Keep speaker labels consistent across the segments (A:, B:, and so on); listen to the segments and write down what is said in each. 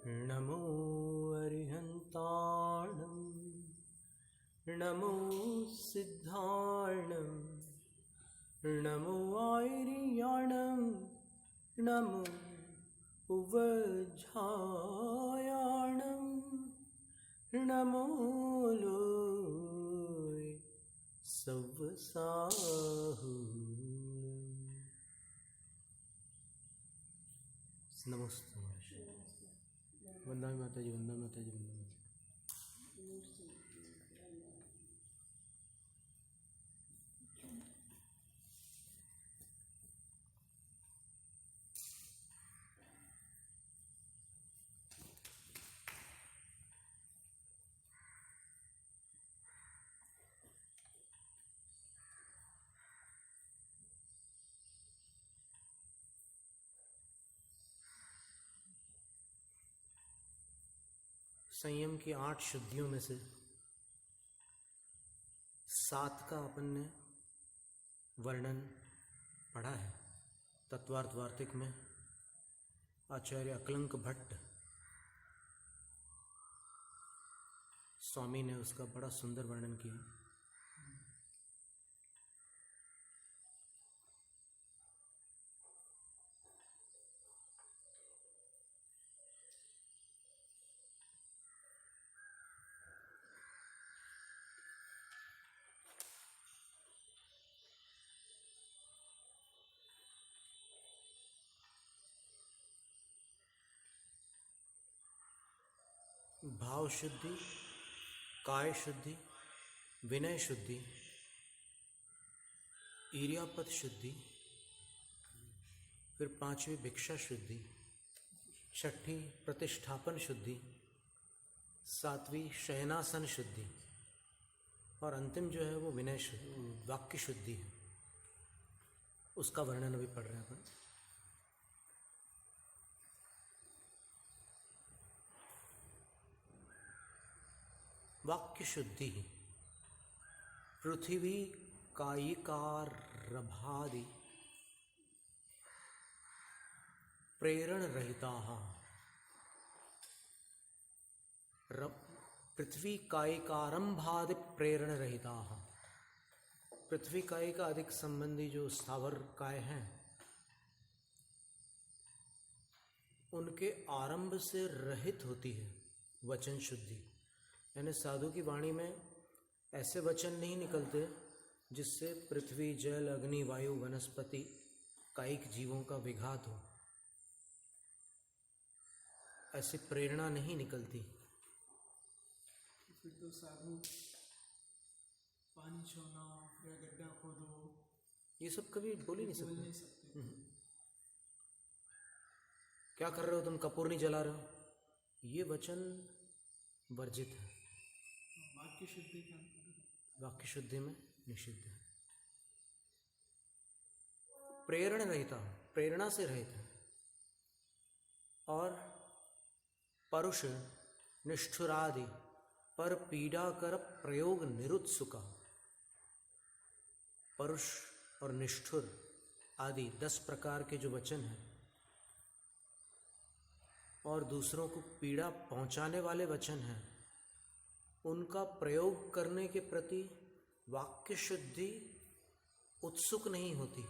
A: नमो अरिहन्ताणं नमो सिद्धाणं नमो आयर्याणं नमो उवझायाणं नमो लोय सव्वसाहु। नमस्ते महर्षि। वंदना माता जी, वंदना माता जी, वंदना माता जी। संयम की 8 शुद्धियों में से 7 का अपन ने वर्णन पढ़ा है। तत्वार्थ वार्तिक में आचार्य अकलंक भट्ट स्वामी ने उसका बड़ा सुंदर वर्णन किया। भाव शुद्धि, काय शुद्धि, विनय शुद्धि, ईर्यापद शुद्धि, फिर 5वीं भिक्षा शुद्धि, 6ठी प्रतिष्ठापन शुद्धि, 7वीं शयनासन शुद्धि और अंतिम जो है वो विनय वाक्य शुद्धि है। उसका वर्णन अभी पढ़ रहे हैं अपन। वाक्य शुद्धि पृथ्वी कायिकारभादि प्रेरण रहिता। पृथ्वी कायिकारंभादि प्रेरण रहिता। पृथ्वी काय का अधिक संबंधी जो स्थावर काय हैं उनके आरंभ से रहित होती है वचन शुद्धि। यानी साधु की वाणी में ऐसे वचन नहीं निकलते जिससे पृथ्वी, जल, अग्नि, वायु, वनस्पति, कायिक जीवों का विघात हो। ऐसी प्रेरणा नहीं निकलती।
B: फिर तो साधु पानी छोड़ना या गड्ढा खोदो
A: ये सब कभी बोल ही नहीं सकते। क्या कर रहे हो तुम, कपूर नहीं जला रहे हो, ये वचन वर्जित है।
B: वाक्य शुद्धि का
A: वाक्य शुद्धि में निषिद्ध है। प्रेरण रहता, प्रेरणा से रहित है। और परुष निष्ठुरादि पर पीड़ा कर प्रयोग निरुत्सुका। परुष और निष्ठुर आदि 10 प्रकार के जो वचन हैं और दूसरों को पीड़ा पहुंचाने वाले वचन हैं, उनका प्रयोग करने के प्रति वाक्य शुद्धि उत्सुक नहीं होती,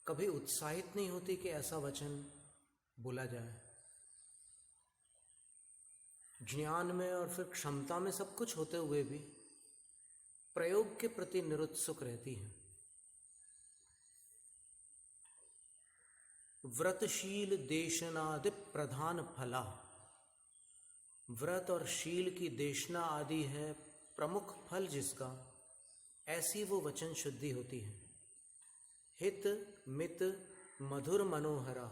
A: कभी उत्साहित नहीं होती कि ऐसा वचन बोला जाए। ज्ञान में और फिर क्षमता में सब कुछ होते हुए भी प्रयोग के प्रति निरुत्सुक रहती है। व्रतशील देशनादि प्रधान फला। व्रत और शील की देशना आदि है प्रमुख फल जिसका, ऐसी वो वचन शुद्धि होती है। हित मित मधुर मनोहरा।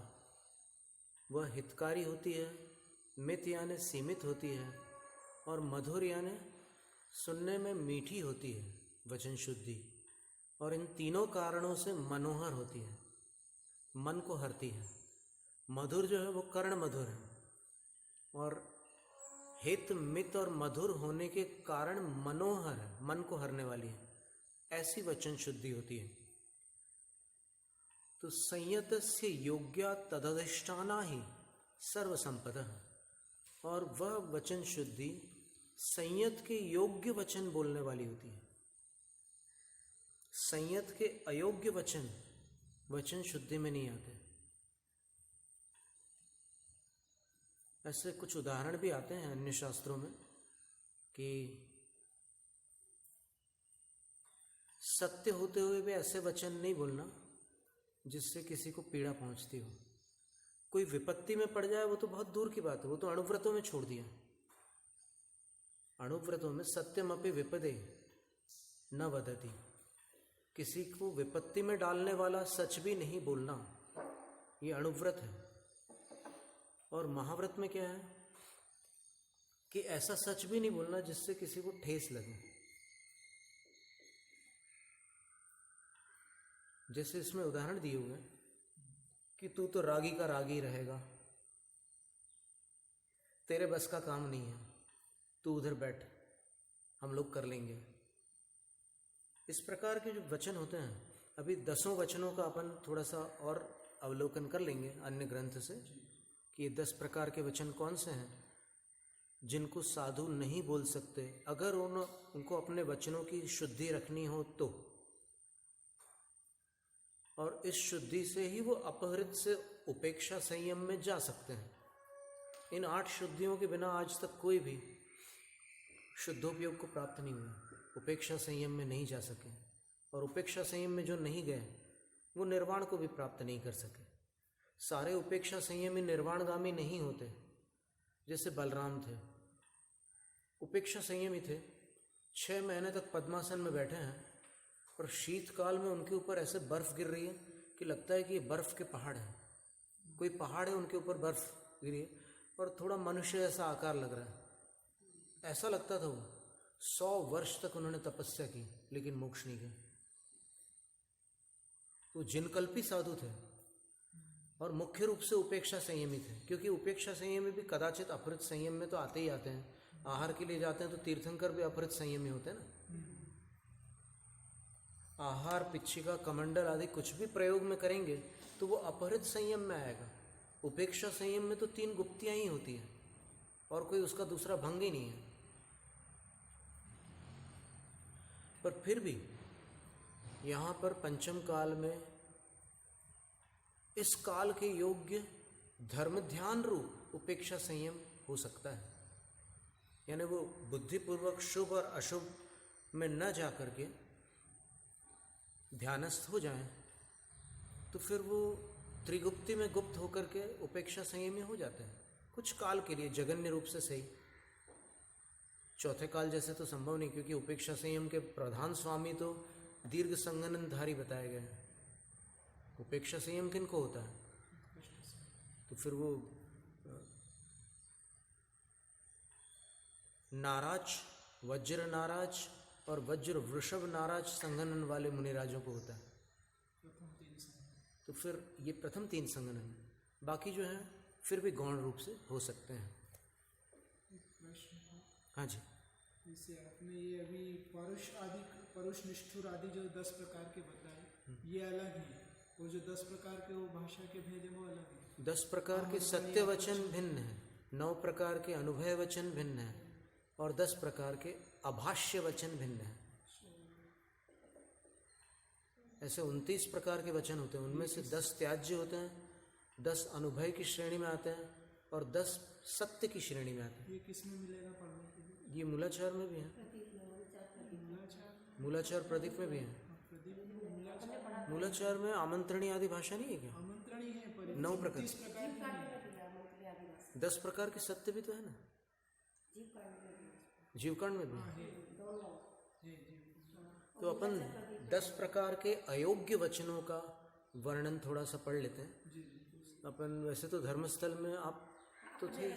A: वह हितकारी होती है, मित यानी सीमित होती है, और मधुर यानी सुनने में मीठी होती है वचन शुद्धि। और इन तीनों कारणों से मनोहर होती है, मन को हरती है। मधुर जो है वो कर्ण मधुर है, और हित मित और मधुर होने के कारण मनोहर है, मन को हरने वाली है। ऐसी वचन शुद्धि होती है। तो संयतस्य योग्या तदधिष्ठाना ही सर्व संपदः, और वह वचन शुद्धि संयत के योग्य वचन बोलने वाली होती है। संयत के अयोग्य वचन वचन शुद्धि में नहीं आते। ऐसे कुछ उदाहरण भी आते हैं अन्य शास्त्रों में कि सत्य होते हुए भी ऐसे वचन नहीं बोलना जिससे किसी को पीड़ा पहुंचती हो। कोई विपत्ति में पड़ जाए वो तो बहुत दूर की बात है, वो तो अणुव्रतों में छोड़ दिया। अणुव्रतों में सत्यमपि विपदे न वदति, किसी को विपत्ति में डालने वाला सच भी नहीं बोलना, ये अणुव्रत है। और महाव्रत में क्या है कि ऐसा सच भी नहीं बोलना जिससे किसी को ठेस लगे। जैसे इसमें उदाहरण दिए हुए हैं कि तू तो रागी का रागी रहेगा, तेरे बस का काम नहीं है, तू उधर बैठ, हम लोग कर लेंगे। इस प्रकार के जो वचन होते हैं, अभी 10 वचनों का अपन थोड़ा सा और अवलोकन कर लेंगे अन्य ग्रंथ से कि ये 10 प्रकार के वचन कौन से हैं जिनको साधु नहीं बोल सकते अगर उनको अपने वचनों की शुद्धि रखनी हो तो। और इस शुद्धि से ही वो अपहृत से उपेक्षा संयम में जा सकते हैं। इन 8 शुद्धियों के बिना आज तक कोई भी शुद्धोपयोग को प्राप्त नहीं हुआ, उपेक्षा संयम में नहीं जा सके। और उपेक्षा संयम में जो नहीं गए वो निर्वाण को भी प्राप्त नहीं कर सके। सारे उपेक्षा संयमी निर्वाणगामी नहीं होते। जैसे बलराम थे, उपेक्षा संयमी थे, 6 महीने तक पद्मासन में बैठे हैं और शीतकाल में उनके ऊपर ऐसे बर्फ गिर रही है कि लगता है कि ये बर्फ के पहाड़ हैं। कोई पहाड़ है उनके ऊपर बर्फ गिरी है और थोड़ा मनुष्य ऐसा आकार लग रहा है, ऐसा लगता था। वो 100 वर्ष तक उन्होंने तपस्या की लेकिन मोक्ष नहीं गए। वो जिनकल्पी साधु थे और मुख्य रूप से उपेक्षा संयमी थे, क्योंकि उपेक्षा संयमी भी कदाचित अपहृत संयम में तो आते ही आते हैं। आहार के लिए जाते हैं तो तीर्थंकर भी अपहृत संयमी होते हैं ना। आहार, पिच्छिका, कमंडल आदि कुछ भी प्रयोग में करेंगे तो वो अपहृत संयम में आएगा। उपेक्षा संयम में तो 3 गुप्तियां ही होती है और कोई उसका दूसरा भंग ही नहीं है। पर फिर भी यहाँ पर पंचम काल में इस काल के योग्य धर्म ध्यान रूप उपेक्षा संयम हो सकता है। यानी वो बुद्धिपूर्वक शुभ और अशुभ में न जा करके ध्यानस्थ हो जाएं तो फिर वो त्रिगुप्ति में गुप्त होकर के उपेक्षा संयमी हो जाते हैं कुछ काल के लिए, जगन्य रूप से सही। चौथे काल जैसे तो संभव नहीं, क्योंकि उपेक्षा संयम के प्रधान स्वामी तो दीर्घ संगननधारी बताए गए हैं। उपेक्षा संयम किनको होता है? तो फिर वो नाराज, वज्र नाराज और वज्र वृषभ नाराज संगनन वाले मुनिराजों को होता है। तो फिर ये प्रथम 3 संगनन, बाकी जो है फिर भी गौण रूप से हो सकते हैं। हाँ जी।
B: जैसे आपने ये अभी परुष निष्ठुर आदि जो 10 प्रकार के बताए, ये अलग है। वो जो 10 प्रकार के वो भाषा के भेद है वो अलग है।
A: 10 प्रकार के सत्य वचन भिन्न है, 9 प्रकार के अनुभय वचन भिन्न है और 10 प्रकार के अभाष्य वचन भिन्न है। ऐसे 29 प्रकार के वचन होते हैं। उनमें से 10 त्याज्य होते हैं, 10 अनुभय की श्रेणी में आते हैं और 10 सत्य की श्रेणी में आते हैं।
B: ये किस में मिलेगा पढ़ने के लिए?
A: ये मूलाचार में भी है, मूलाचार प्रदीप में भी है। मूलाचार में आमंत्रणी आदि भाषा नहीं है क्या?
B: आमंत्रणी है पर
A: 9 प्रकार,
B: 30
A: 10 प्रकार के सत्य भी तो है ना। जीवकांड में भी है। तो अपन 10 प्रकार के अयोग्य वचनों का वर्णन थोड़ा सा पढ़ लेते हैं। अपन वैसे तो धर्मस्थल में आप तो थे,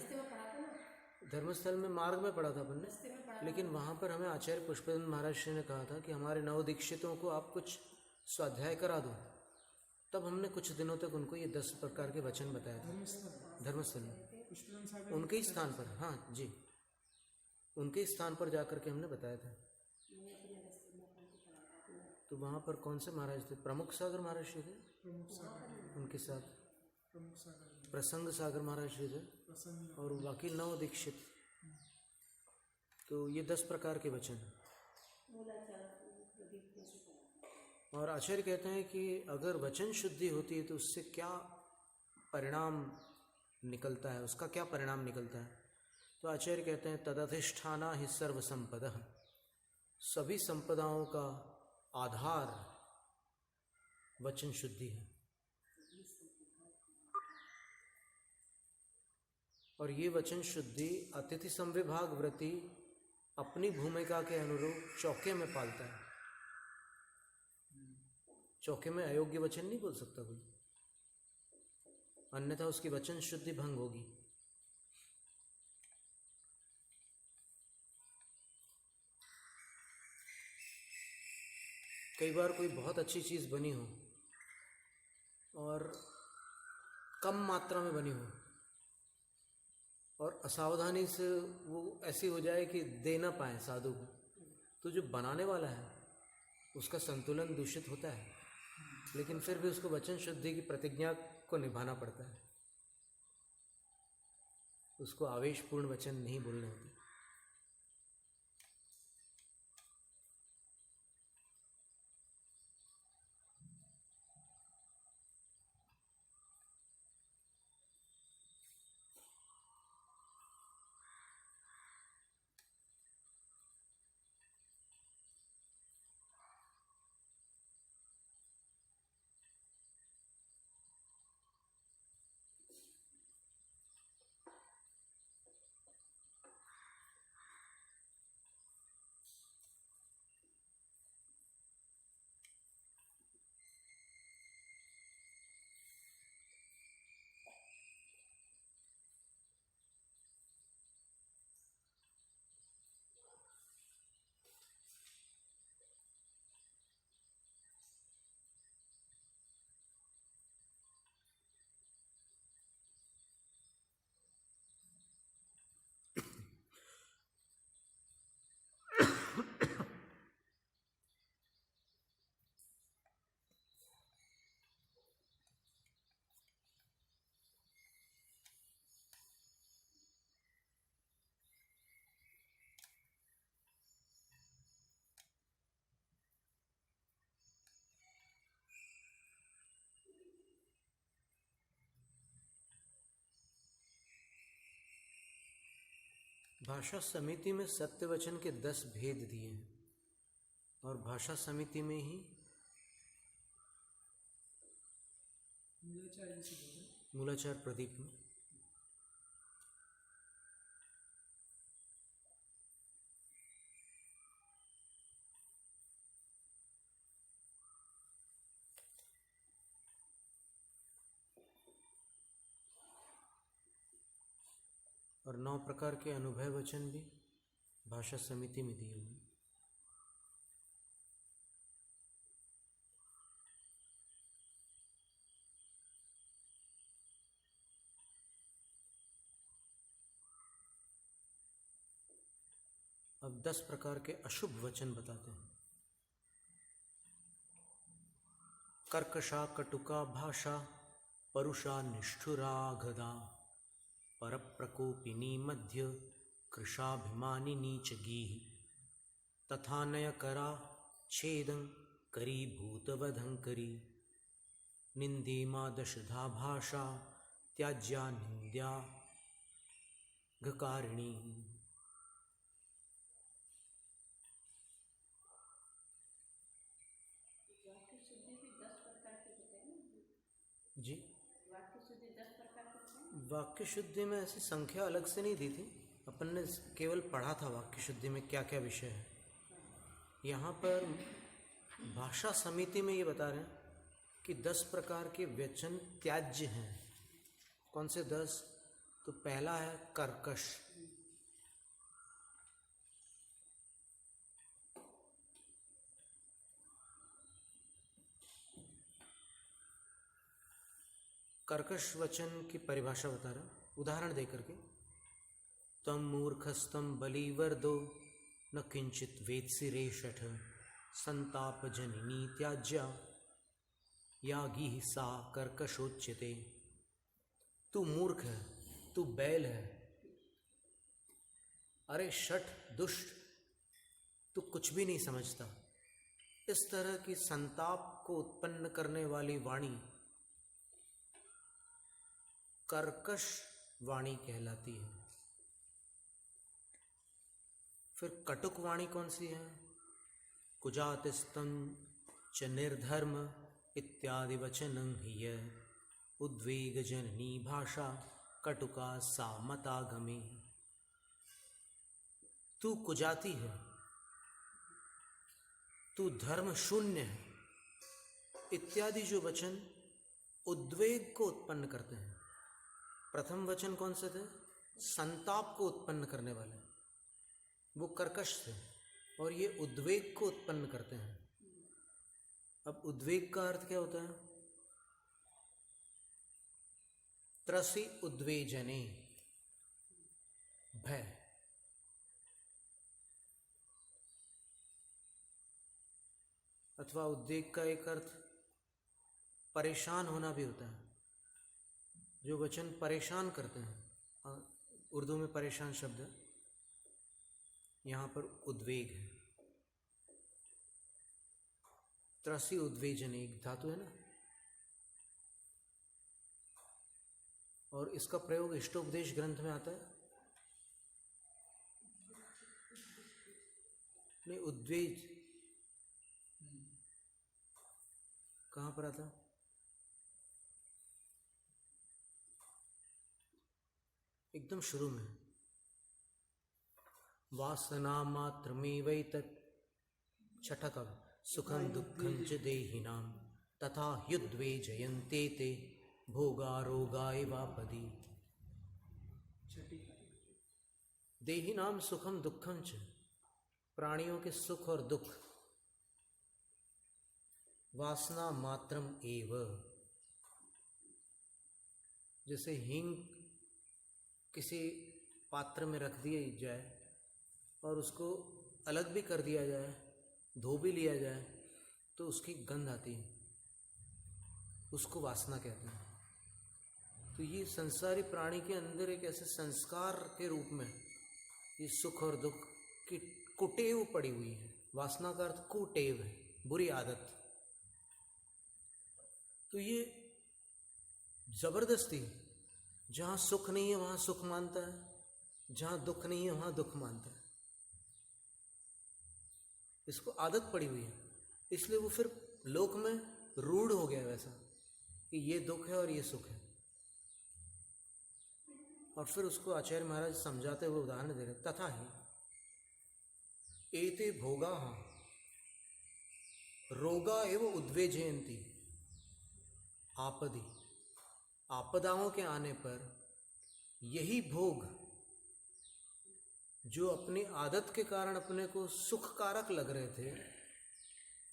A: धर्मस्थल में मार्ग में पढ़ा था अपन ने, लेकिन वहाँ पर हमें आचार्य पुष्पेंद्र महाराज श्री ने कहा था कि हमारे नवदीक्षितों को आप कुछ स्वाध्याय करा दो। तब हमने कुछ दिनों तक उनको ये 10 प्रकार के वचन बताए थे धर्मस्थल में, उनके ही स्थान पर। हाँ जी, उनके स्थान पर जाकर के हमने बताया था। तो वहाँ पर कौन से महाराज थे? प्रमुख सागर महाराज थे, उनके साथ
B: प्रमुख सागर
A: प्रसंग सागर महाराज जी थे
B: प्रसन्न
A: और बाकी 9 दीक्षित। तो ये 10 प्रकार के वचन। और आचार्य कहते हैं कि अगर वचन शुद्धि होती है तो उससे क्या परिणाम निकलता है, उसका क्या परिणाम निकलता है। तो आचार्य कहते हैं तदधिष्ठाना ही सर्व संपदा, सभी संपदाओं का आधार वचन शुद्धि है। और ये वचन शुद्धि अतिथि संविभाग व्रति अपनी भूमिका के अनुरूप चौके में पालता है। चौके में अयोग्य वचन नहीं बोल सकता कोई, अन्यथा उसकी वचन शुद्धि भंग होगी। कई बार कोई बहुत अच्छी चीज़ बनी हो और कम मात्रा में बनी हो और असावधानी से वो ऐसी हो जाए कि दे ना पाए साधु को, तो जो बनाने वाला है उसका संतुलन दूषित होता है, लेकिन फिर भी उसको वचन शुद्धि की प्रतिज्ञा को निभाना पड़ता है। उसको आवेशपूर्ण वचन नहीं बोलने होते। भाषा समिति में सत्य वचन के 10 भेद दिए हैं और भाषा समिति में ही मूलाचार प्रदीप में और 9 प्रकार के अनुभव वचन भी भाषा समिति में दिए हुए। अब 10 प्रकार के अशुभ वचन बताते हैं। कर्कशा कटुका भाषा, परुषा निष्ठुरा गदा, परप्रकोपिनी मध्य, कृशाभिमानिनी च गीः, तथा नयकरा छेदं करी भूतवधंकरी, निंदीमा दशधा भाषा, त्याज्या निंद्या घकारिणी। जी, वाक्य शुद्धि में ऐसी संख्या अलग से नहीं दी थी, अपन ने केवल पढ़ा था वाक्य शुद्धि में क्या क्या विषय है। यहाँ पर भाषा समिति में ये बता रहे हैं कि 10 प्रकार के वचन त्याज्य हैं। कौन से 10? तो पहला है कर्कश। कर्कश वचन की परिभाषा बता रहा, उदाहरण दे करके। तम मूर्खस्तम बलिवर्दो न किंचित वेत्सि रेषठ, संताप जननी त्याज्या यागी सा कर्कशोच्यते। तू मूर्ख है, तू बैल है, अरे शठ दुष्ट, तू कुछ भी नहीं समझता। इस तरह की संताप को उत्पन्न करने वाली वाणी कर्कश वाणी कहलाती है। फिर कटुक वाणी कौन सी है? कुजातिस्तं च निर्धर्म इत्यादि वचनं ह्य उद्वेग जननी भाषा कटुका सामतागमे। तू कुजाति है, तू धर्म शून्य है, इत्यादि जो वचन उद्वेग को उत्पन्न करते हैं। प्रथम वचन कौन से थे? संताप को उत्पन्न करने वाले, वो कर्कश थे, और ये उद्वेग को उत्पन्न करते हैं। अब उद्वेग का अर्थ क्या होता है? त्रसी उद्वेजने, भय। अथवा उद्वेग का एक अर्थ परेशान होना भी होता है। जो वचन परेशान करते हैं, उर्दू में परेशान शब्द है, यहाँ पर उद्वेग है। त्रसी उद्वेजन एक धातु है ना, और इसका प्रयोग इष्टोपदेश ग्रंथ में आता है। नहीं, उद्वेज कहाँ पर आता? एकदम शुरू में, वासना मात्रमेवैतत् छठा का सुखं दुःखं च देहिनां तथा ह्युद्वेजयन्ते ते भोगा रोगा एवापदी। देहिनां सुखम दुःखं च, प्राणियों के सुख और दुख, वासना मात्रम एव, जैसे हींग किसी पात्र में रख दिया जाए और उसको अलग भी कर दिया जाए, धो भी लिया जाए, तो उसकी गंध आती है, उसको वासना कहते हैं। तो ये संसारी प्राणी के अंदर एक ऐसे संस्कार के रूप में ये सुख और दुख की कुटेव पड़ी हुई है। वासना का अर्थ कुटेव है, बुरी आदत। तो ये जबरदस्ती, जहां सुख नहीं है वहां सुख मानता है, जहां दुख नहीं है वहां दुख मानता है। इसको आदत पड़ी हुई है, इसलिए वो फिर लोक में रूढ़ हो गया वैसा कि ये दुख है और ये सुख है। और फिर उसको आचार्य महाराज समझाते हुए उदाहरण दे रहे, तथा ही एते भोगा रोगा एवं उद्वेजयंती आपदी। आपदाओं के आने पर यही भोग जो अपनी आदत के कारण अपने को सुख कारक लग रहे थे,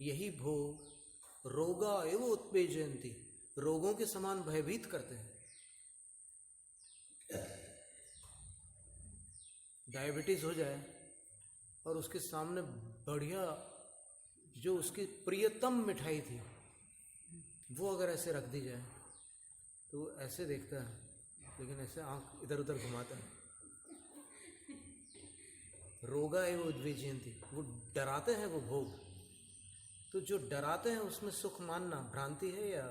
A: यही भोग रोगा एवं उत्पेजयंती, रोगों के समान भयभीत करते हैं। डायबिटीज हो जाए और उसके सामने बढ़िया जो उसकी प्रियतम मिठाई थी वो अगर ऐसे रख दी जाए तो ऐसे देखता है, लेकिन ऐसे आंख इधर उधर घुमाता है। रोगा एवं उद्वेजयंती, वो डराते हैं वो भोग। तो जो डराते हैं उसमें सुख मानना भ्रांति है या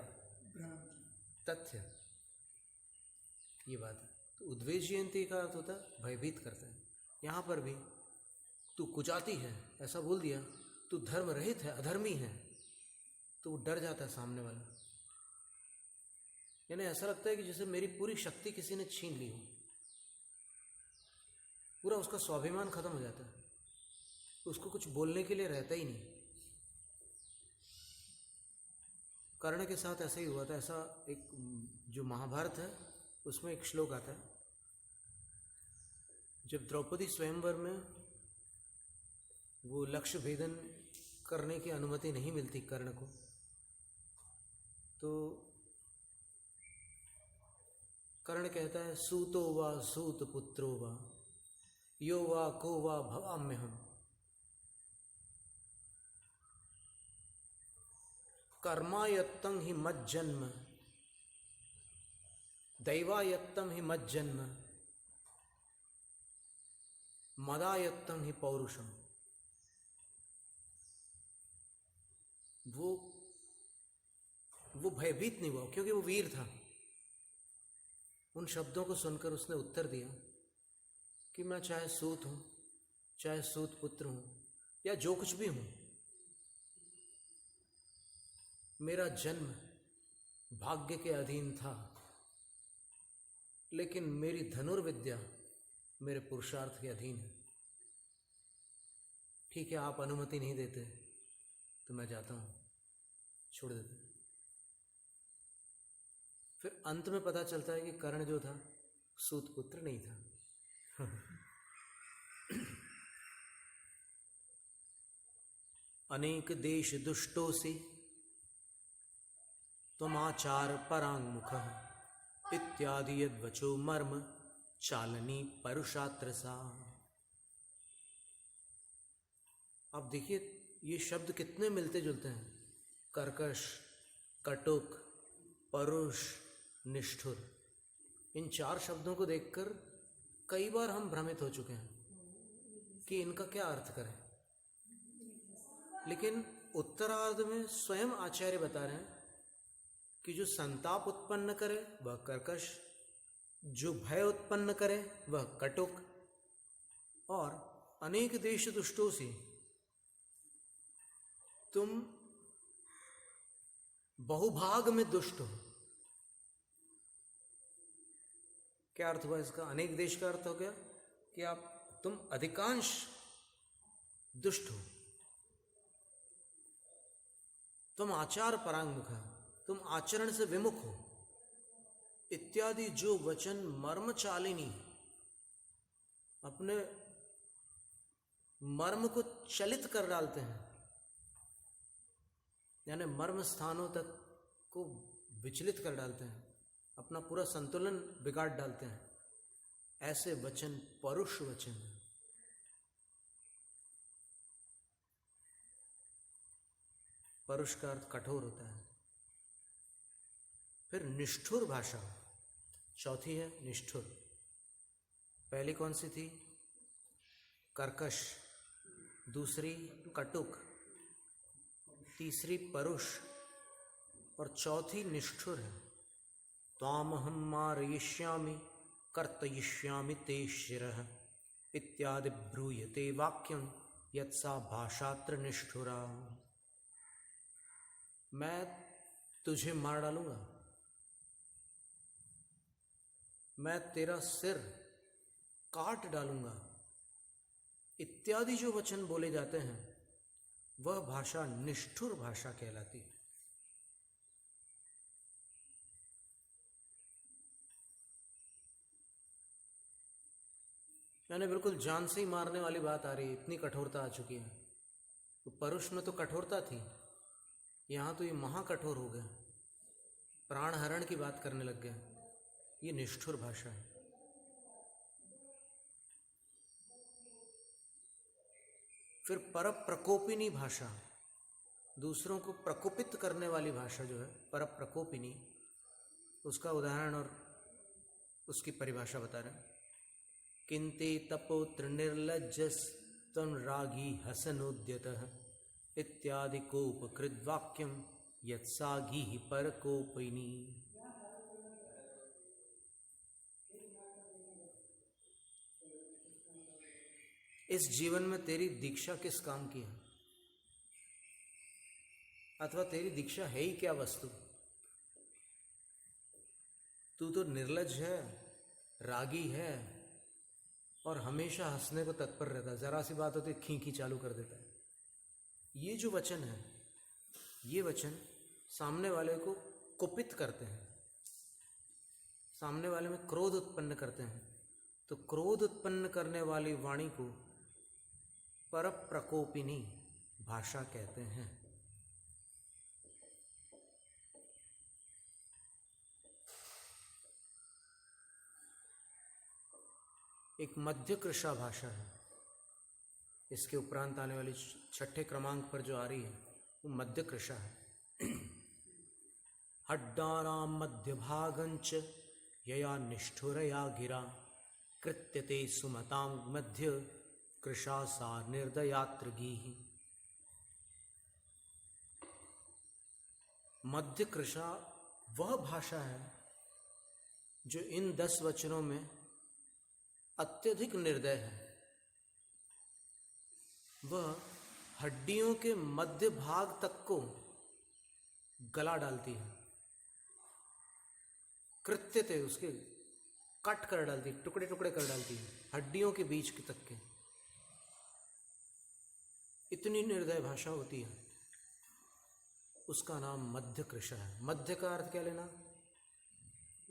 A: तथ्य? ये बात है। तो उद्वेजयंती का अर्थ होता है भयभीत करता है। यहाँ पर भी तू कुजाति है ऐसा बोल दिया, तू धर्म रहित है, अधर्मी है, तो वो डर जाता है सामने वाला। यानी ऐसा लगता है कि जैसे मेरी पूरी शक्ति किसी ने छीन ली हो, पूरा उसका स्वाभिमान खत्म हो जाता है, उसको कुछ बोलने के लिए रहता ही नहीं। कर्ण के साथ ऐसा ही हुआ था। ऐसा एक जो महाभारत है उसमें एक श्लोक आता है, जब द्रौपदी स्वयंवर में वो लक्ष्य भेदन करने की अनुमति नहीं मिलती कर्ण को, तो कर्ण कहता है सूतो वा सूत पुत्रो वा यो वा को वा भवाम्यहम् कर्मायत्तं हि मज्जन्म दैवायत्तम ही मज्जन्म मदायत्तम ही पौरुषम। वो भयभीत नहीं हुआ क्योंकि वो वीर था। उन शब्दों को सुनकर उसने उत्तर दिया कि मैं चाहे सूत हूं, चाहे सूत पुत्र हूं, या जो कुछ भी हूं, मेरा जन्म भाग्य के अधीन था, लेकिन मेरी धनुर्विद्या मेरे पुरुषार्थ के अधीन है। ठीक है, आप अनुमति नहीं देते तो मैं जाता हूं, छोड़ देते। फिर अंत में पता चलता है कि कर्ण जो था सूत पुत्र नहीं था। अनेक देश दुष्टों से तुम आचार परांगमुख इत्यादि यद्वचो मर्म चालनी परुषात्र सा। अब देखिए ये शब्द कितने मिलते जुलते हैं। कर्कश, कटुक, परुष, निष्ठुर। इन चार शब्दों को देखकर कई बार हम भ्रमित हो चुके हैं कि इनका क्या अर्थ करें, लेकिन उत्तरार्ध में स्वयं आचार्य बता रहे हैं कि जो संताप उत्पन्न करे वह कर्कश, जो भय उत्पन्न करे वह कटुक, और अनेक देश दुष्टों से तुम बहुभाग में दुष्ट हो। क्या अर्थ हुआ इसका? अनेक देश का अर्थ हो गया कि तुम अधिकांश दुष्ट हो, तुम आचार परांगमुख हो, तुम आचरण से विमुख हो, इत्यादि जो वचन मर्मचालिनी, अपने मर्म को चलित कर डालते हैं, यानी मर्म स्थानों तक को विचलित कर डालते हैं, अपना पूरा संतुलन बिगाड़ डालते हैं, ऐसे वचन परुष वचन है। परुष का अर्थ कठोर होता है। फिर निष्ठुर भाषा, चौथी है निष्ठुर। पहली कौन सी थी? कर्कश, दूसरी कटुक, तीसरी परुष, और चौथी निष्ठुर है। त्वामहं मारयिष्यामि कर्तयिष्यामि ते शिरः इत्यादि ब्रूयते वाक्यं यत्सा भाषात्र निष्ठुरा। मैं तुझे मार डालूंगा, मैं तेरा सिर काट डालूंगा, इत्यादि जो वचन बोले जाते हैं वह भाषा निष्ठुर भाषा कहलाती है। यानी बिल्कुल जान से ही मारने वाली बात आ रही है, इतनी कठोरता आ चुकी है। तो परुष में तो कठोरता थी, यहां तो ये महाकठोर हो गया, प्राण हरण की बात करने लग गया। ये निष्ठुर भाषा है। फिर पर प्रकोपिनी भाषा, दूसरों को प्रकोपित करने वाली भाषा जो है पर प्रकोपिनी, उसका उदाहरण और उसकी परिभाषा बता रहे हैं। किंते तपोत्र निर्लज्जस तम रागी हसनोद्यतः इत्यादि कोपकृत वाक्यम यत्सागी ही परकोपिनी। इस जीवन में तेरी दीक्षा किस काम की है, अथवा तेरी दीक्षा है ही क्या वस्तु? तू तो निर्लज है, रागी है, और हमेशा हंसने को तत्पर रहता है। जरा सी बात होती है खींखी चालू कर देता है। ये जो वचन है, ये वचन सामने वाले को कुपित करते हैं, सामने वाले में क्रोध उत्पन्न करते हैं। तो क्रोध उत्पन्न करने वाली वाणी को पर प्रकोपिनी भाषा कहते हैं। एक मध्य कृषा भाषा है। इसके उपरांत आने वाली छठे क्रमांक पर जो आ रही है वो मध्य कृषा है। हड्डानां मध्य भागंच यया निष्ठुरया गिरा कृत्यते सुमतां मध्य कृशा सा निर्दयात्र गीहि। मध्य कृशा वह भाषा है जो इन 10 वचनों में अत्यधिक निर्दय है। वह हड्डियों के मध्य भाग तक को गला डालती है, कृत्यते उसके कट कर डालती है, टुकड़े टुकड़े कर डालती है, हड्डियों के बीच के तक के। इतनी निर्दय भाषा होती है, उसका नाम मध्य कृशा है। मध्य का अर्थ क्या लेना?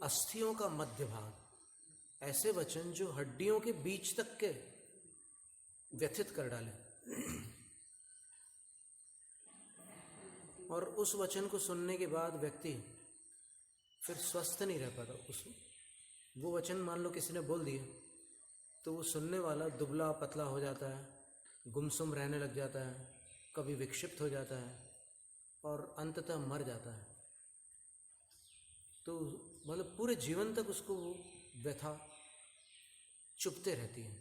A: अस्थियों का मध्य भाग। ऐसे वचन जो हड्डियों के बीच तक के व्यथित कर डाले। और उस वचन को सुनने के बाद व्यक्ति फिर स्वस्थ नहीं रह पाता। वो वचन मान लो किसी ने बोल दिए तो वो सुनने वाला दुबला पतला हो जाता है, गुमसुम रहने लग जाता है, कभी विक्षिप्त हो जाता है और अंततः मर जाता है। तो मतलब पूरे जीवन तक उसको वो व्यथा चुभते रहती है,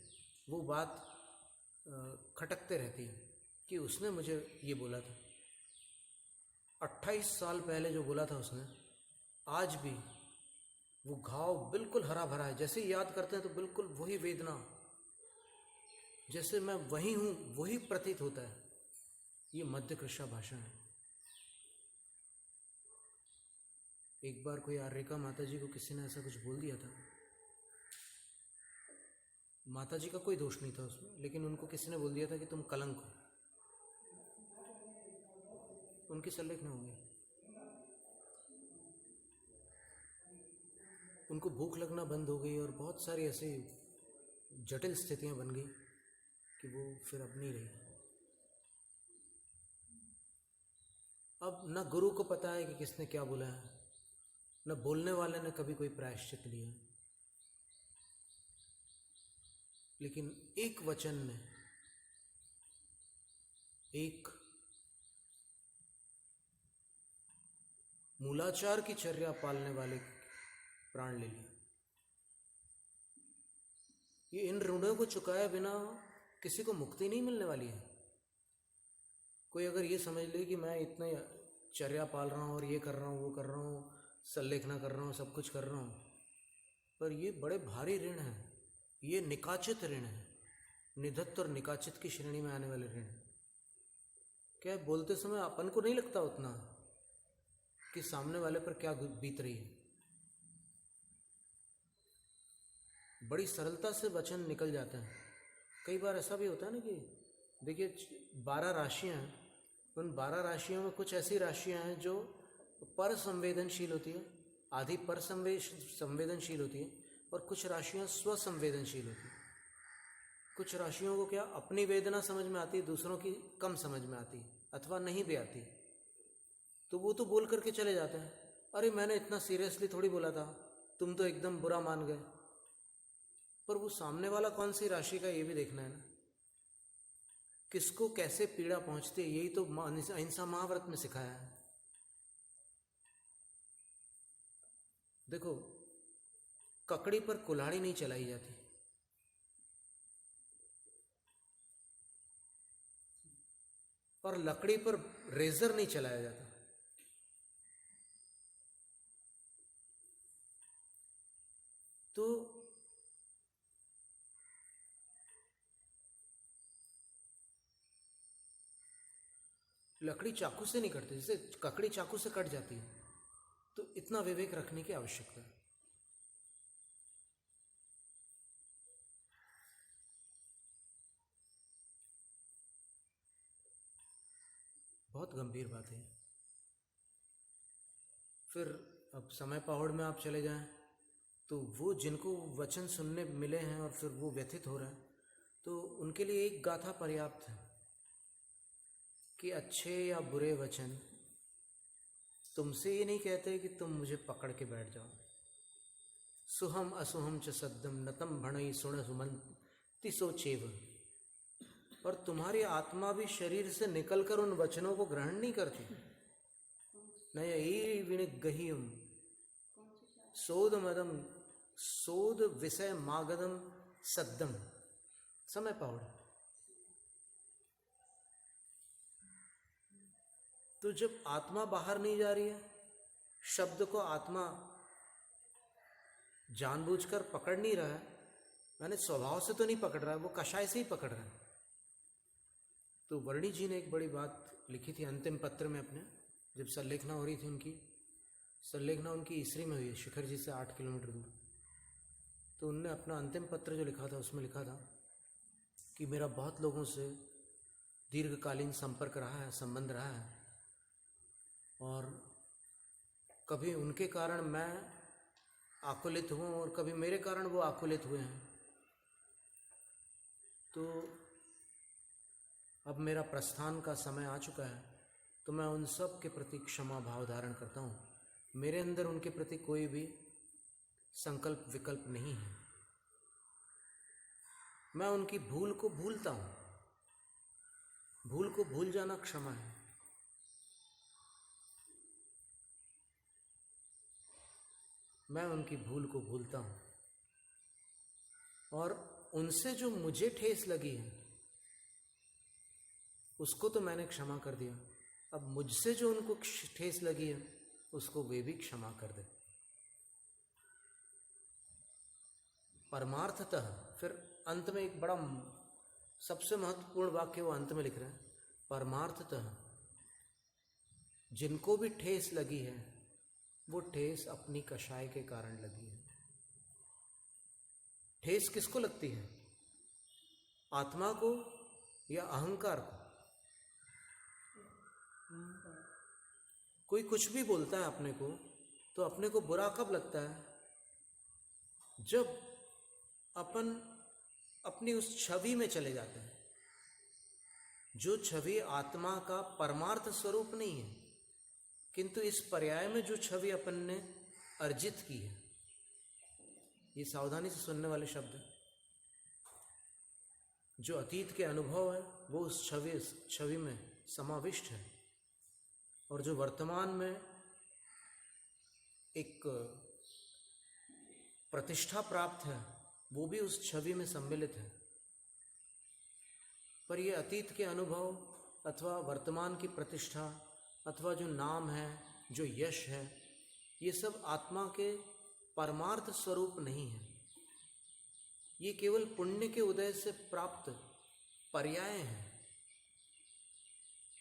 A: वो बात खटकते रहती है कि उसने मुझे ये बोला था, 28 साल पहले जो बोला था उसने, आज भी वो घाव बिल्कुल हरा भरा है। जैसे याद करते हैं तो बिल्कुल वही वेदना, जैसे मैं वही हूँ वही प्रतीत होता है। ये मध्य कृशा भाषा है। एक बार कोई आर्यका माता जी को किसी ने ऐसा कुछ बोल दिया था। माता जी का कोई दोष नहीं था उसमें, लेकिन उनको किसी ने बोल दिया था कि तुम कलंक हो। उनकी संलेखना हो गई। उनको भूख लगना बंद हो गई और बहुत सारी ऐसी जटिल स्थितियां बन गई कि वो फिर अब नहीं रही। अब न गुरु को पता है कि किसने क्या बोला है, न बोलने वाले ने कभी कोई प्रायश्चित लिया, लेकिन एक वचन ने एक मूलाचार की चर्या पालने वाले प्राण ले लिया। ये इन ऋणों को चुकाए बिना किसी को मुक्ति नहीं मिलने वाली है। कोई अगर ये समझ ले कि मैं इतना चर्या पाल रहा हूँ और ये कर रहा हूँ वो कर रहा हूँ, संलेखना कर रहा हूँ, सब कुछ कर रहा हूँ, पर ये बड़े भारी ऋण है। ये निकाचित ऋण है, निधत्त और निकाचित की श्रेणी में आने वाले ऋण। क्या बोलते समय अपन को नहीं लगता उतना कि सामने वाले पर क्या बीत रही है। बड़ी सरलता से वचन निकल जाता है। कई बार ऐसा भी होता है ना कि देखिए 12 राशियां हैं, उन 12 राशियों में कुछ ऐसी राशियां हैं जो पर संवेदनशील होती है, आधी पर संवेदनशील होती है, और कुछ राशियां स्वसंवेदनशील होती है। कुछ राशियों को क्या अपनी वेदना समझ में आती है, दूसरों की कम समझ में आती है अथवा नहीं भी आती, तो वो तो बोल करके चले जाते हैं, अरे मैंने इतना सीरियसली थोड़ी बोला था, तुम तो एकदम बुरा मान गए। पर वो सामने वाला कौन सी राशि का ये भी देखना है ना, किसको कैसे पीड़ा पहुंचती है। यही तो अहिंसा महाव्रत में सिखाया है। देखो, ककड़ी पर कुल्हाड़ी नहीं चलाई जाती, और लकड़ी पर रेजर नहीं चलाया जाता। तो लकड़ी चाकू से नहीं कटती, जैसे ककड़ी चाकू से कट जाती है। तो इतना विवेक रखने की आवश्यकता है। बहुत गंभीर बात है। फिर अब समय पहाड़ में आप चले जाएं तो वो जिनको वचन सुनने मिले हैं और फिर वो व्यथित हो रहा है, तो उनके लिए एक गाथा पर्याप्त है कि अच्छे या बुरे वचन तुमसे ये नहीं कहते कि तुम मुझे पकड़ के बैठ जाओ। सुहम असुहम च सद्दम नतम भणई सुण सुमंति सोचेव। और तुम्हारी आत्मा भी शरीर से निकलकर उन वचनों को ग्रहण नहीं करती। नय विण गहियम सोद मदम सोद विषय मागदम सद्दम, समय पावड़। तो जब आत्मा बाहर नहीं जा रही है, शब्द को आत्मा जानबूझकर पकड़ नहीं रहा है, मैंने स्वभाव से तो नहीं पकड़ रहा है, वो कषाय से ही पकड़ रहा है। तो वर्णी जी ने एक बड़ी बात लिखी थी अंतिम पत्र में अपने, जब संलेखना हो रही थी उनकी, संलेखना उनकी ईसरी में हुई है, शिखर जी से 8 किलोमीटर दूर। तो उनने अपना अंतिम पत्र जो लिखा था उसमें लिखा था कि मेरा बहुत लोगों से दीर्घकालीन संपर्क रहा है, संबंध रहा है, और कभी उनके कारण मैं आकुलित हुआ और कभी मेरे कारण वो आकुलित हुए हैं। तो अब मेरा प्रस्थान का समय आ चुका है, तो मैं उन सब के प्रति क्षमा भाव धारण करता हूँ। मेरे अंदर उनके प्रति कोई भी संकल्प विकल्प नहीं है। मैं उनकी भूल को भूलता हूँ। भूल को भूल जाना क्षमा है। मैं उनकी भूल को भूलता हूँ, और उनसे जो मुझे ठेस लगी है उसको तो मैंने क्षमा कर दिया। अब मुझसे जो उनको ठेस लगी है उसको वे भी क्षमा कर दे। परमार्थतः, फिर अंत में एक बड़ा सबसे महत्वपूर्ण वाक्य वो अंत में लिख रहे हैं, परमार्थतः जिनको भी ठेस लगी है वो ठेस अपनी कषाय के कारण लगी है। ठेस किसको लगती है? आत्मा को या अहंकार को? कोई कुछ भी बोलता है अपने को, तो अपने को बुरा कब लगता है? जब अपन अपनी उस छवि में चले जाते हैं, जो छवि आत्मा का परमार्थ स्वरूप नहीं है, किंतु इस पर्याय में जो छवि अपन ने अर्जित की है। ये सावधानी से सुनने वाले शब्द हैं। जो अतीत के अनुभव है वो उस छवि में समाविष्ट है, और जो वर्तमान में एक प्रतिष्ठा प्राप्त है वो भी उस छवि में सम्मिलित है। पर ये अतीत के अनुभव अथवा वर्तमान की प्रतिष्ठा अथवा जो नाम है, जो यश है, ये सब आत्मा के परमार्थ स्वरूप नहीं है। ये केवल पुण्य के उदय से प्राप्त पर्याय हैं,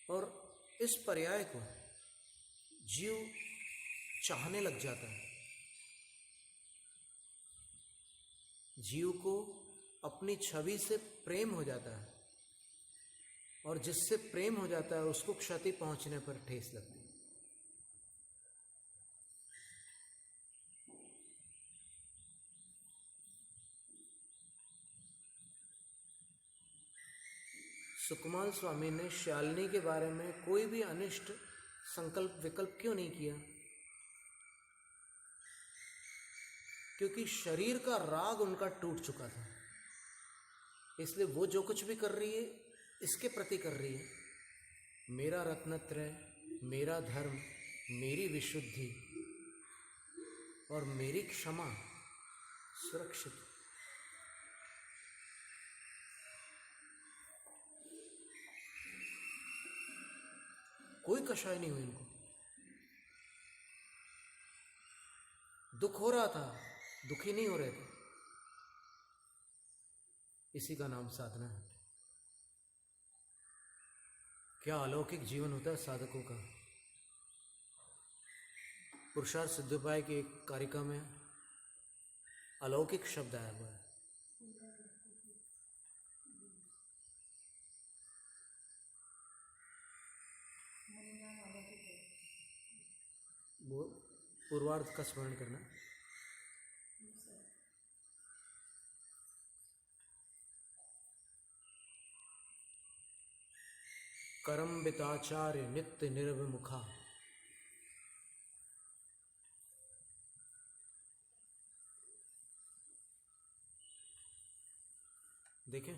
A: और इस पर्याय को जीव चाहने लग जाता है। जीव को अपनी छवि से प्रेम हो जाता है, और जिससे प्रेम हो जाता है उसको क्षति पहुंचने पर ठेस लगती है। सुकुमार स्वामी ने शालिनी के बारे में कोई भी अनिष्ट संकल्प विकल्प क्यों नहीं किया? क्योंकि शरीर का राग उनका टूट चुका था। इसलिए वो जो कुछ भी कर रही है इसके प्रति कर रही है। मेरा रत्नत्रय, मेरा धर्म, मेरी विशुद्धि और मेरी क्षमा सुरक्षित। कोई कषाय नहीं हुई इनको। दुख हो रहा था, दुखी नहीं हो रहे थे। इसी का नाम साधना है। क्या अलौकिक जीवन होता है साधकों का। पुरुषार्थ सिद्धोपाय की एक कारिका में अलौकिक शब्द आया हुआ है। वो पूर्वार्ध का स्मरण करना। करम्बिताचार्य नित्य निर्विमुखा। देखें,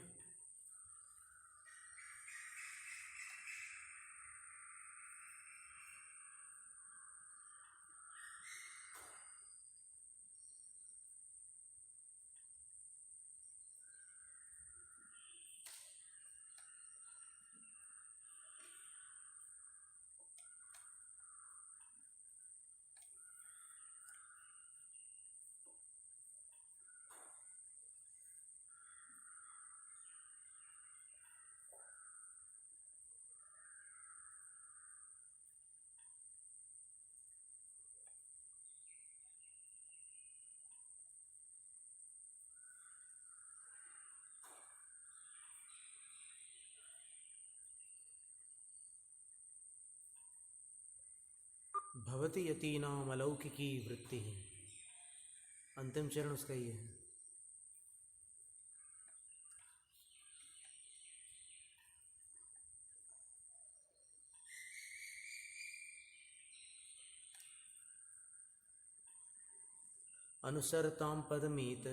A: भवति यतीनाम अलौकिकी वृत्ति। अंतिम चरण उसका ये है। अनुसरतां पदमीत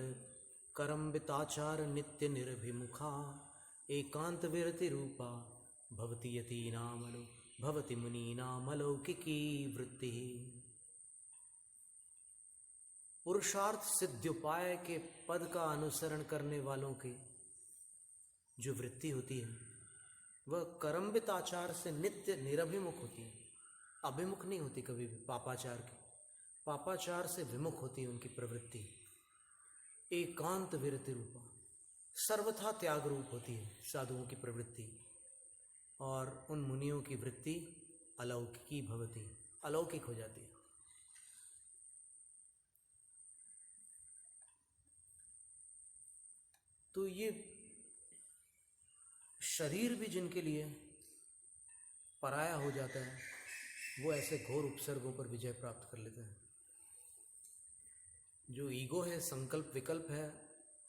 A: करम्बिताचार नित्य निर्भिमुखा एकांत विरति रूपा भवति यतीनामलो भवति मुनीनामलौकिकी वृत्ति। पुरुषार्थ सिद्ध्योपाय के पद का अनुसरण करने वालों की जो वृत्ति होती है वह करम्बित आचार से नित्य निरभिमुख होती है। अभिमुख नहीं होती कभी भी पापाचार की, पापाचार से विमुख होती है उनकी प्रवृत्ति। एकांत विरति रूपा, सर्वथा त्याग रूप होती है साधुओं की प्रवृत्ति। और उन मुनियों की वृत्ति अलौकिकी भवति, अलौकिक हो जाती है। तो ये शरीर भी जिनके लिए पराया हो जाता है वो ऐसे घोर उपसर्गों पर विजय प्राप्त कर लेते हैं। जो ईगो है, संकल्प विकल्प है,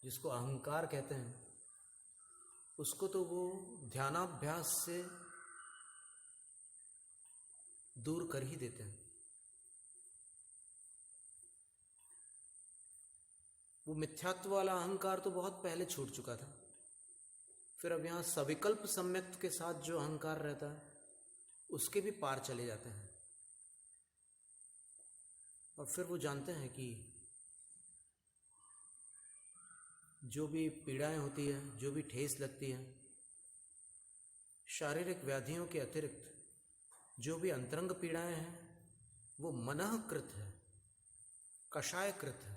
A: जिसको अहंकार कहते हैं, उसको तो वो ध्यानाभ्यास से दूर कर ही देते हैं। वो मिथ्यात्व वाला अहंकार तो बहुत पहले छूट चुका था। फिर अब यहाँ सविकल्प सम्यक्त के साथ जो अहंकार रहता है उसके भी पार चले जाते हैं। और फिर वो जानते हैं कि जो भी पीड़ाएं होती है, जो भी ठेस लगती है, शारीरिक व्याधियों के अतिरिक्त जो भी अंतरंग पीड़ाएं हैं वो मनःकृत है, कषायकृत है।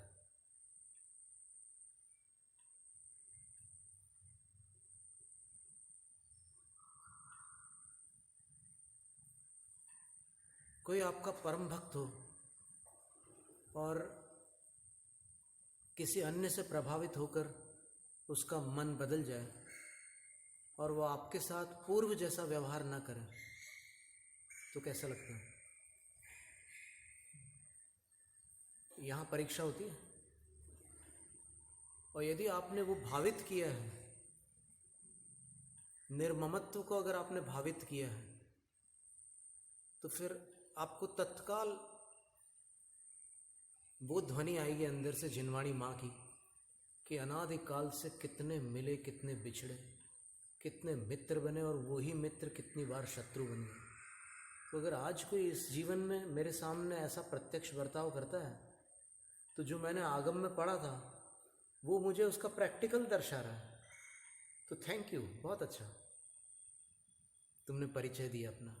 A: कोई आपका परम भक्त हो और किसी अन्य से प्रभावित होकर उसका मन बदल जाए और वो आपके साथ पूर्व जैसा व्यवहार ना करे तो कैसा लगता है? यहाँ परीक्षा होती है। और यदि आपने वो भावित किया है, निर्ममत्व को अगर आपने भावित किया है, तो फिर आपको तत्काल वो ध्वनि आएगी अंदर से, जिनवाणी माँ की, कि अनादिकाल से कितने मिले, कितने बिछड़े, कितने मित्र बने और वही मित्र कितनी बार शत्रु बन गए। तो अगर आज कोई इस जीवन में मेरे सामने ऐसा प्रत्यक्ष बर्ताव करता है तो जो मैंने आगम में पढ़ा था वो मुझे उसका प्रैक्टिकल दर्शा रहा है। तो थैंक यू, बहुत अच्छा, तुमने परिचय दिया अपना,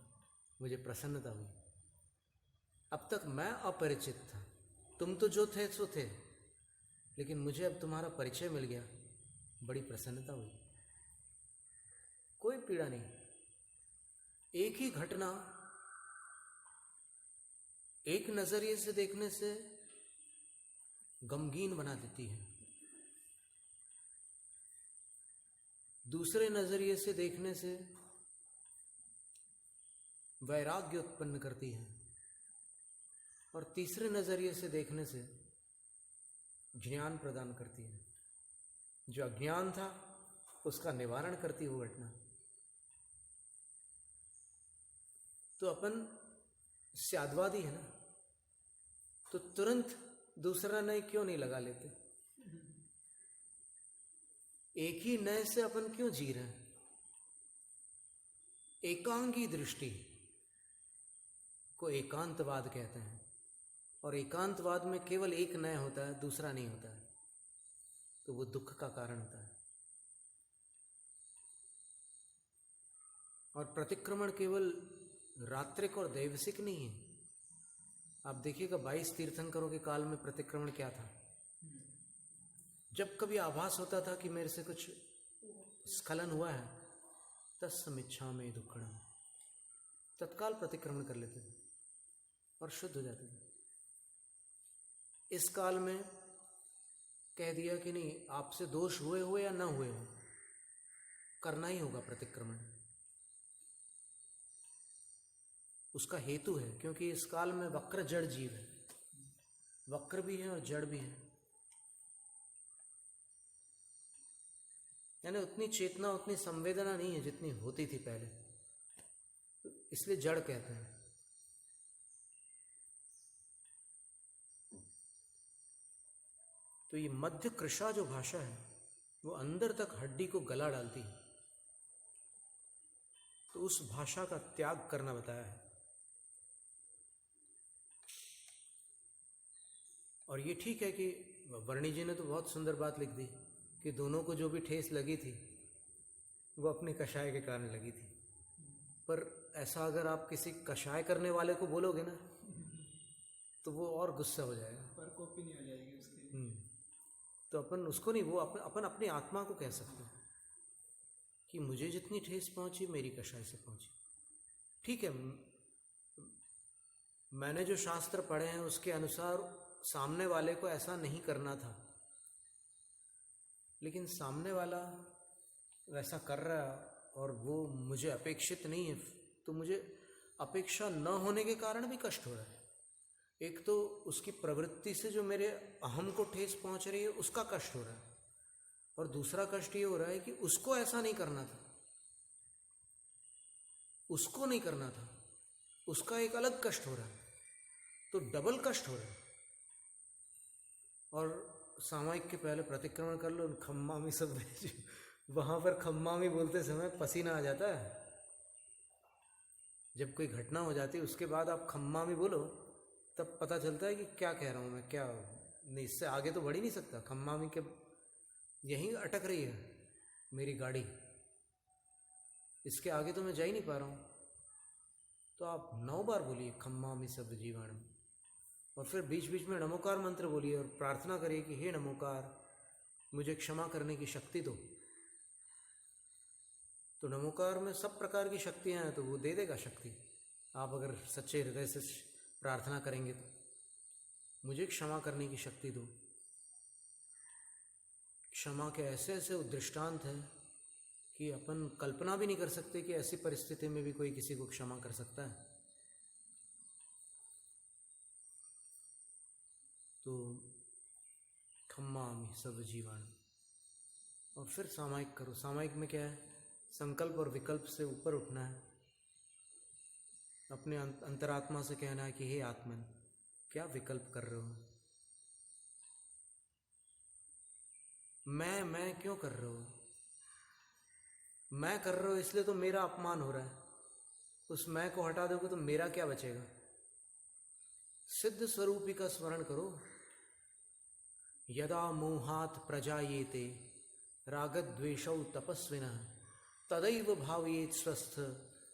A: मुझे प्रसन्नता हुई। अब तक मैं अपरिचित था, तुम तो जो थे सो थे, लेकिन मुझे अब तुम्हारा परिचय मिल गया, बड़ी प्रसन्नता हुई। कोई पीड़ा नहीं। एक ही घटना एक नजरिए से देखने से गमगीन बना देती है, दूसरे नजरिए से देखने से वैराग्य उत्पन्न करती है, और तीसरे नजरिए से देखने से ज्ञान प्रदान करती है। जो अज्ञान था उसका निवारण करती है वो घटना। तो अपन स्यादवादी है ना, तो तुरंत दूसरा नय क्यों नहीं लगा लेते? एक ही नय से अपन क्यों जी रहे हैं? एकांगी दृष्टि को एकांतवाद कहते हैं, और एकांतवाद में केवल एक नय होता है, दूसरा नहीं होता है, तो वो दुख का कारण होता है। और प्रतिक्रमण केवल रात्रिक और दैवसिक नहीं है। आप देखिएगा 22 तीर्थंकरों के काल में प्रतिक्रमण क्या था। जब कभी आभास होता था कि मेरे से कुछ स्खलन हुआ है, तस्मिच्छा में दुक्खड़म, तत्काल प्रतिक्रमण कर लेते थे और शुद्ध हो जाते थे। इस काल में कह दिया कि नहीं, आपसे दोष हुए हो या ना हुए हो, करना ही होगा प्रतिक्रमण। उसका हेतु है, क्योंकि इस काल में वक्र जड़ जीव है, वक्र भी है और जड़ भी है, यानी उतनी चेतना उतनी संवेदना नहीं है जितनी होती थी पहले, तो इसलिए जड़ कहते हैं। तो ये मध्य कृशा जो भाषा है वो अंदर तक हड्डी को गला डालती है, तो उस भाषा का त्याग करना बताया है। और ये ठीक है कि वर्णी जी ने तो बहुत सुंदर बात लिख दी कि दोनों को जो भी ठेस लगी थी वो अपने कषाय के कारण लगी थी, पर ऐसा अगर आप किसी कषाय करने वाले को बोलोगे ना तो वो और गुस्सा हो जाएगा,
B: पर कॉपी नहीं हो जाएगी उसकी।
A: तो अपन उसको नहीं, वो अपन अपनी आत्मा को कह सकते हैं कि मुझे जितनी ठेस पहुंची मेरी कषाय से पहुंची। ठीक है, मैंने जो शास्त्र पढ़े हैं उसके अनुसार सामने वाले को ऐसा नहीं करना था, लेकिन सामने वाला वैसा कर रहा है और वो मुझे अपेक्षित नहीं है, तो मुझे अपेक्षा न होने के कारण भी कष्ट हो रहा है। एक तो उसकी प्रवृत्ति से जो मेरे अहम को ठेस पहुंच रही है उसका कष्ट हो रहा है, और दूसरा कष्ट ये हो रहा है कि उसको ऐसा नहीं करना था, उसको नहीं करना था, उसका एक अलग कष्ट हो रहा है, तो डबल कष्ट हो रहा है। और सामायिक के पहले प्रतिक्रमण कर लो, खम्मामी सब वहां पर खम्मामी बोलते समय पसीना आ जाता है। जब कोई घटना हो जाती है उसके बाद आप खम्मामी बोलो तब पता चलता है कि क्या कह रहा हूं मैं, क्या नहीं, इससे आगे तो बढ़ ही नहीं सकता। खम्मामी के यहीं अटक रही है मेरी गाड़ी, इसके आगे तो मैं जा ही नहीं पा रहा हूं। तो आप 9 बार बोलिए खम्मामी शब्द जीवाणु, और फिर बीच बीच में नमोकार मंत्र बोलिए और प्रार्थना करिए कि हे नमोकार मुझे क्षमा करने की शक्ति दो। तो नमोकार में सब प्रकार की शक्तियां हैं, तो वो दे देगा शक्ति, आप अगर सच्चे हृदय से प्रार्थना करेंगे तो। मुझे क्षमा करने की शक्ति दो। क्षमा के ऐसे ऐसे दृष्टांत हैं कि अपन कल्पना भी नहीं कर सकते कि ऐसी परिस्थिति में भी कोई किसी को क्षमा कर सकता है। तो खम्मामि सब जीवाणु, और फिर सामायिक करो। सामायिक में क्या है, संकल्प और विकल्प से ऊपर उठना है, अपने अंतरात्मा से कहना है कि हे आत्मन क्या विकल्प कर रहे हो, मैं क्यों कर रहे हो, मैं कर रहे हो इसलिए तो मेरा अपमान हो रहा है, उस मैं को हटा दोगे तो मेरा क्या बचेगा। सिद्ध स्वरूपी का स्मरण करो। यदा मोहात् प्रजायेते रागद्वेषौ तपस्विनः तदैव भावयेत् स्वस्थ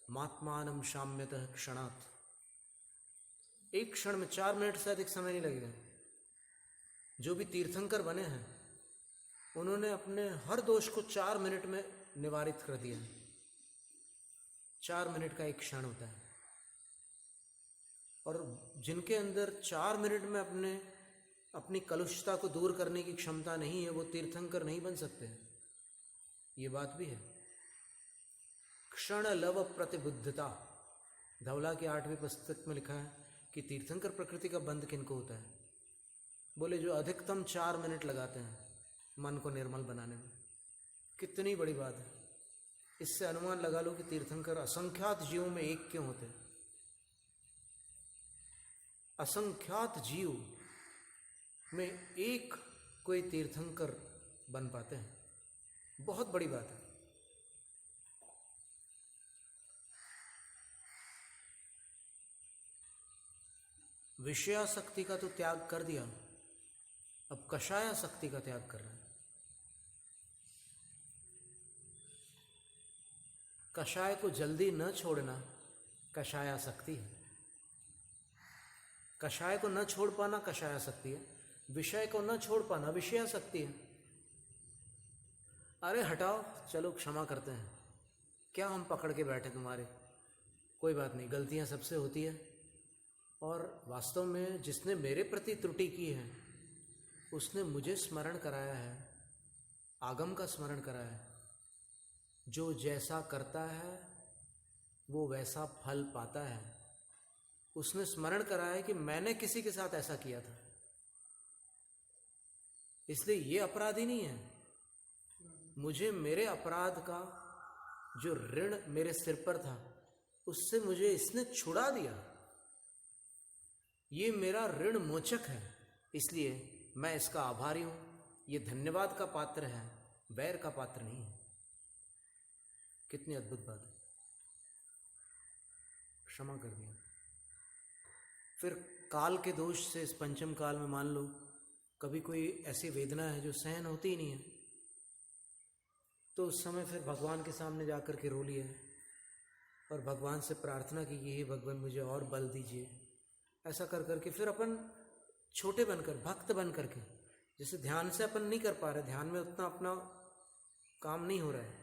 A: मात्मानं शाम्यतः क्षणात्। एक क्षण में 4 मिनट से अधिक समय नहीं लगेगा। जो भी तीर्थंकर बने हैं उन्होंने अपने हर दोष को 4 मिनट में निवारित कर दिया। 4 मिनट का एक क्षण होता है, और जिनके अंदर 4 मिनट में अपनी कलुषता को दूर करने की क्षमता नहीं है वो तीर्थंकर नहीं बन सकते। ये बात भी है। क्षण लव प्रतिबुद्धता, धवला की 8वीं पुस्तक में लिखा है कि तीर्थंकर प्रकृति का बंध किनको होता है। बोले जो अधिकतम 4 मिनट लगाते हैं मन को निर्मल बनाने में। कितनी बड़ी बात है। इससे अनुमान लगा लो कि तीर्थंकर असंख्यात जीवों में एक क्यों होते हैं। असंख्यात जीव में एक कोई तीर्थंकर बन पाते हैं, बहुत बड़ी बात है। विषयासक्ति का तो त्याग कर दिया, अब कषायासक्ति का त्याग कर रहे हैं। कषाय को जल्दी न छोड़ना कषायासक्ति है। कषाय को न छोड़ पाना कषायासक्ति है, विषय को न छोड़ पाना विषयासक्ति है। अरे हटाओ, चलो क्षमा करते हैं, क्या हम पकड़ के बैठे तुम्हारे, कोई बात नहीं, गलतियां सबसे होती है। और वास्तव में जिसने मेरे प्रति त्रुटि की है उसने मुझे स्मरण कराया है, आगम का स्मरण कराया है। जो जैसा करता है वो वैसा फल पाता है। उसने स्मरण कराया कि मैंने किसी के साथ ऐसा किया था, इसलिए ये अपराधी नहीं है। मुझे मेरे अपराध का जो ऋण मेरे सिर पर था उससे मुझे इसने छुड़ा दिया। ये मेरा ऋण मोचक है, इसलिए मैं इसका आभारी हूं। ये धन्यवाद का पात्र है, वैर का पात्र नहीं है। कितनी अद्भुत बात है। क्षमा कर दिया। फिर काल के दोष से इस पंचम काल में मान लो कभी कोई ऐसी वेदना है जो सहन होती ही नहीं है, तो उस समय फिर भगवान के सामने जाकर के रो लिया और भगवान से प्रार्थना की कि हे भगवान मुझे और बल दीजिए। ऐसा कर करके फिर अपन छोटे बनकर, भक्त बन करके, जैसे ध्यान से अपन नहीं कर पा रहे, ध्यान में उतना अपना काम नहीं हो रहा है,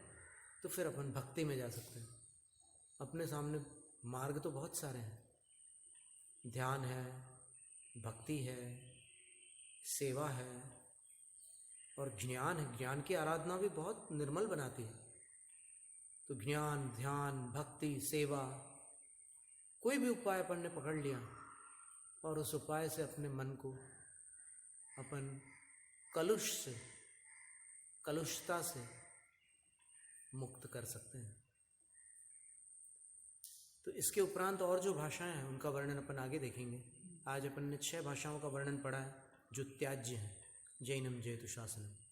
A: तो फिर अपन भक्ति में जा सकते हैं। अपने सामने मार्ग तो बहुत सारे हैं, ध्यान है, भक्ति है, सेवा है और ज्ञान है। ज्ञान की आराधना भी बहुत निर्मल बनाती है। तो ज्ञान, ध्यान, भक्ति, सेवा, कोई भी उपाय अपन ने पकड़ लिया और उस उपाय से अपने मन को अपन कलुष से, कलुषता से मुक्त कर सकते हैं। तो इसके उपरांत और जो भाषाएं हैं उनका वर्णन अपन आगे देखेंगे। आज अपन ने 6 भाषाओं का वर्णन पढ़ा है जो त्याज्य हैं। जैनम जयतु शासनम।